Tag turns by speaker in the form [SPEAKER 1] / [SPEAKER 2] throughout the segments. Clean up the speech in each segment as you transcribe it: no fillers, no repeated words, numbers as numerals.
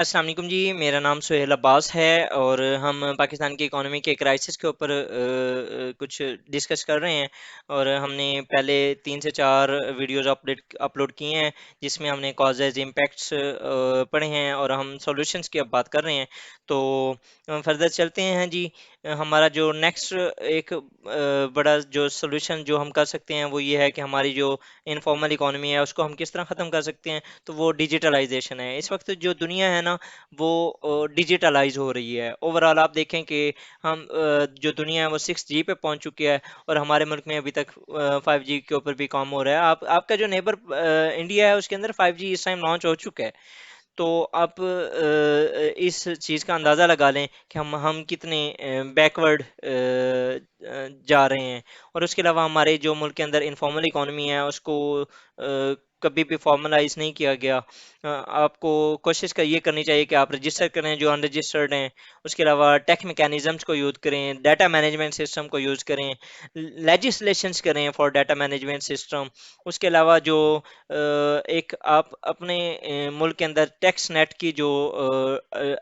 [SPEAKER 1] السلام علیکم جی، میرا نام سہیل عباس ہے اور ہم پاکستان کی اکانومی کے کرائسس کے اوپر کچھ ڈسکس کر رہے ہیں۔ اور ہم نے پہلے 3 سے 4 ویڈیوز اپلوڈ کیے ہیں جس میں ہم نے کازز امپیکٹس پڑھے ہیں اور ہم سولوشنس کی اب بات کر رہے ہیں۔ تو فردر چلتے ہیں جی۔ ہمارا جو نیکسٹ ایک بڑا جو سولوشن جو ہم کر سکتے ہیں وہ یہ ہے کہ ہماری جو انفارمل اکانومی ہے اس کو ہم کس طرح ختم کر سکتے ہیں، تو وہ ڈیجیٹلائزیشن ہے۔ اس وقت جو دنیا ہے نا وہ ڈیجیٹلائز ہو رہی ہے۔ اوورال آپ دیکھیں کہ ہم جو دنیا ہے وہ 6G پہ پہنچ چکی ہے اور ہمارے ملک میں ابھی تک 5G کے اوپر بھی کام ہو رہا ہے۔ آپ کا جو نیبر انڈیا ہے اس کے اندر 5G اس ٹائم لانچ ہو چکا ہے۔ تو آپ اس چیز کا اندازہ لگا لیں کہ ہم کتنے بیکورڈ جا رہے ہیں۔ اور اس کے علاوہ ہمارے جو ملک کے اندر انفارمل اکانومی ہے اس کو کبھی بھی فارملائز نہیں کیا گیا۔ آپ کو کوشش یہ کرنی چاہیے کہ آپ رجسٹر کریں جو ان رجسٹرڈ ہیں۔ اس کے علاوہ ٹیک میکینزمس کو یوز کریں، ڈیٹا مینجمنٹ سسٹم کو یوز کریں، لیجسلیشنس کریں فار ڈیٹا مینجمنٹ سسٹم۔ اس کے علاوہ جو ایک آپ اپنے ملک کے اندر ٹیکس نیٹ کی جو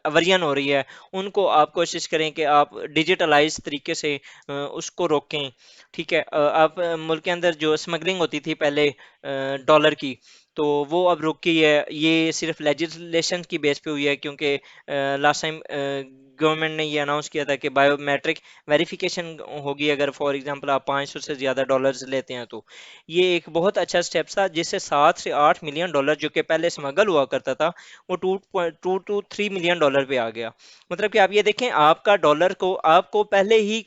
[SPEAKER 1] ورژن ہو رہی ہے ان کو آپ کوشش کریں کہ آپ ڈیجیٹلائز طریقے سے اس کو روکیں۔ ٹھیک ہے، آپ ملک کے اندر جو اسمگلنگ ہوتی تھی پہلے ڈالر کی، تو وہ اب رک گئی ہے۔ یہ صرف لیجسلیشن کی بیس پہ ہوئی ہے کیونکہ لاسٹ ٹائم گورنمنٹ نے یہ اناؤنس کیا تھا کہ بایو میٹرک ویریفیکیشن ہوگی اگر فار ایگزامپل آپ 500 سے زیادہ ڈالرز لیتے ہیں تو۔ یہ ایک بہت اچھا سٹیپ تھا جس سے 7 سے 8 ملین ڈالر جو کہ پہلے اسمگل ہوا کرتا تھا وہ 2 to 3 ملین ڈالر پہ آ گیا۔ مطلب کہ آپ یہ دیکھیں آپ کا ڈالر کو آپ کو پہلے ہی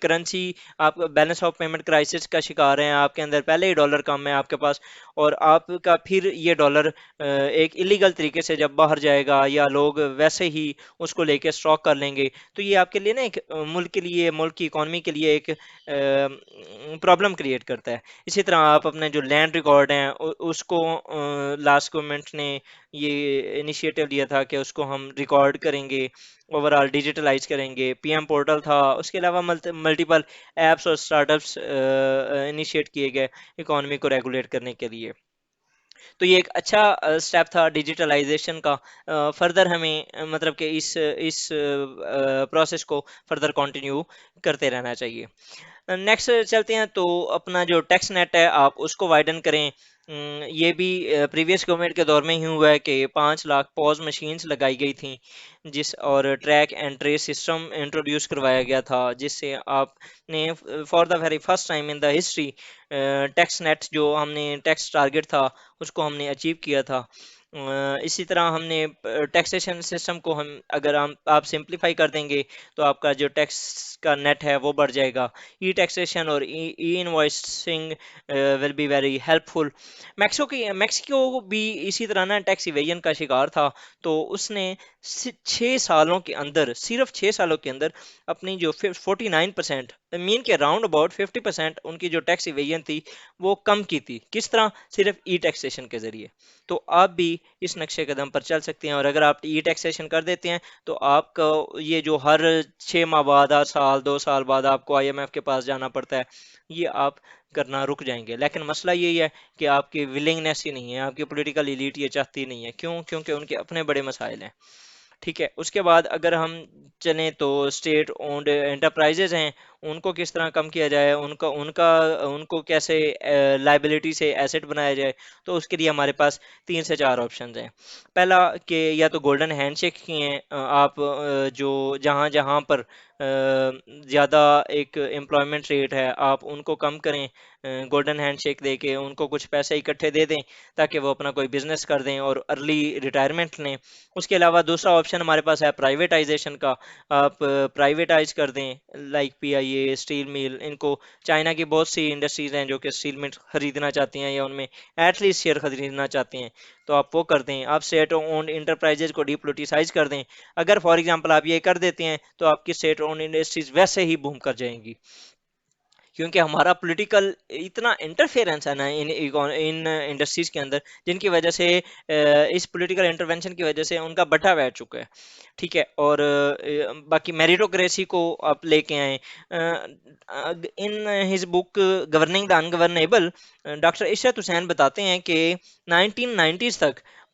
[SPEAKER 1] کرنسی آپ بیلنس آف پیمنٹ کرائسس کا شکار ہیں، آپ کے اندر پہلے ہی ڈالر کم ہے آپ کے پاس، اور آپ کا پھر یہ ڈالر ایک الیگل طریقے سے جب باہر جائے گا یا لوگ ویسے ہی اس کو لے کے اسٹاک کر لیں گے تو یہ آپ کے لیے نا ایک ملک کے لیے ملک کی اکانومی کے لیے ایک پرابلم کریٹ کرتا ہے۔ اسی طرح آپ اپنے جو لینڈ ریکارڈ ہیں اس کو لاسٹ گورنمنٹ نے یہ انیشیٹو لیا تھا کہ اس کو ہم ریکارڈ کریں گے، اوورال ڈیجیٹلائز کریں گے۔ پی ایم پورٹل تھا، اس کے علاوہ ملٹیپل ایپس اور اسٹارٹ اپس انیشیٹ کیے گئے اکانومی کو ریگولیٹ کرنے کے لیے۔ تو یہ ایک اچھا سٹیپ تھا ڈیجیٹلائزیشن کا۔ فردر ہمیں مطلب کہ اس پروسیس کو فردر کنٹینیو کرتے رہنا چاہیے۔ نیکسٹ چلتے ہیں تو اپنا جو ٹیکس نیٹ ہے آپ اس کو وائڈن کریں۔ یہ بھی پریویس گورنمنٹ کے دور میں ہی ہوا ہے کہ 5 لاکھ پوز مشینز لگائی گئی تھیں جس اور track and trace system introduce کروایا گیا تھا جس سے آپ نے for the very first time in the history tax net جو ہم نے ٹیکس ٹارگٹ تھا اس کو ہم نے اچیو کیا تھا۔ اسی طرح ہم نے ٹیکسیشن سسٹم کو اگر آپ سمپلیفائی کر دیں گے تو آپ کا جو ٹیکس کا نیٹ ہے وہ بڑھ جائے گا۔ ای ٹیکسیشن اور e invoicing will be very helpful. Mexico بھی اسی طرح نا ٹیکس ایویژن کا شکار تھا، تو اس نے 6 سالوں کے اندر صرف 6 سالوں کے اندر اپنی جو 49% مین کے راؤنڈ اباؤٹ 50% ان کی جو ٹیکس ایویژن تھی وہ کم کی تھی۔ کس طرح؟ صرف ای ٹیکسیشن کے ذریعے۔ تو آپ بھی اس نقشے قدم پر چل سکتے ہیں، اور اگر آپ ای ٹیکسیشن کر دیتے ہیں تو آپ کا یہ جو ہر 6 ماہ بعد 8 سال 2 سال بعد آپ کو IMF کے پاس جانا پڑتا ہے یہ آپ کرنا رک جائیں گے۔ لیکن مسئلہ یہی ہے کہ آپ کی ولنگنیس ہی نہیں ہے، آپ کی پولیٹیکل ایلیٹ یہ چاہتی نہیں ہے۔ کیوں؟ کیونکہ ان کے اپنے بڑے مسائل ہیں۔ ٹھیک ہے، اس کے بعد اگر ہم چلیں تو اسٹیٹ اونڈ انٹرپرائزز ہیں ان کو کس طرح کم کیا جائے، ان کو کیسے لائبلٹی سے ایسٹ بنایا جائے، تو اس کے لیے ہمارے پاس 3 سے 4 آپشنز ہیں۔ پہلا کہ یا تو گولڈن ہینڈ شیک کی ہیں آپ جو جہاں جہاں پر زیادہ ایک امپلائمنٹ ریٹ ہے آپ ان کو کم کریں، گولڈن ہینڈ شیک دے کے ان کو کچھ پیسے اکٹھے دے دیں تاکہ وہ اپنا کوئی بزنس کر دیں اور ارلی ریٹائرمنٹ لیں۔ اس کے علاوہ دوسرا آپشن ہمارے پاس ہے پرائیویٹائزیشن کا۔ آپ پرائیویٹائز کر دیں لائک PIA اسٹیل مل، ان کو چائنا کی بہت سی انڈسٹریز ہیں جو کہ اسٹیل مل خریدنا چاہتی ہیں یا ان میں ایٹ لیسٹ شیئر خریدنا چاہتے ہیں، تو آپ وہ کر دیں۔ آپ اسٹیٹ اونڈ انٹرپرائزز کو ڈیپولیٹیسائز کر دیں۔ اگر فار ایگزامپل آپ یہ کر دیتے ہیں تو آپ کی اسٹیٹ اونڈ انڈسٹریز ویسے ہی بوم کر جائیں گی، کیونکہ ہمارا پولیٹیکل اتنا انٹرفیئرنس ہے نا ان انڈسٹریز کے اندر جن کی وجہ سے اس پولیٹیکل انٹرونشن کی وجہ سے ان کا بٹا بیٹھ چکا ہے۔ ٹھیک ہے، اور باقی میریٹوکریسی کو آپ لے کے آئیں۔ In his book governing the ungovernable doctor Ishrat Husain بتاتے ہیں کہ 1990s تک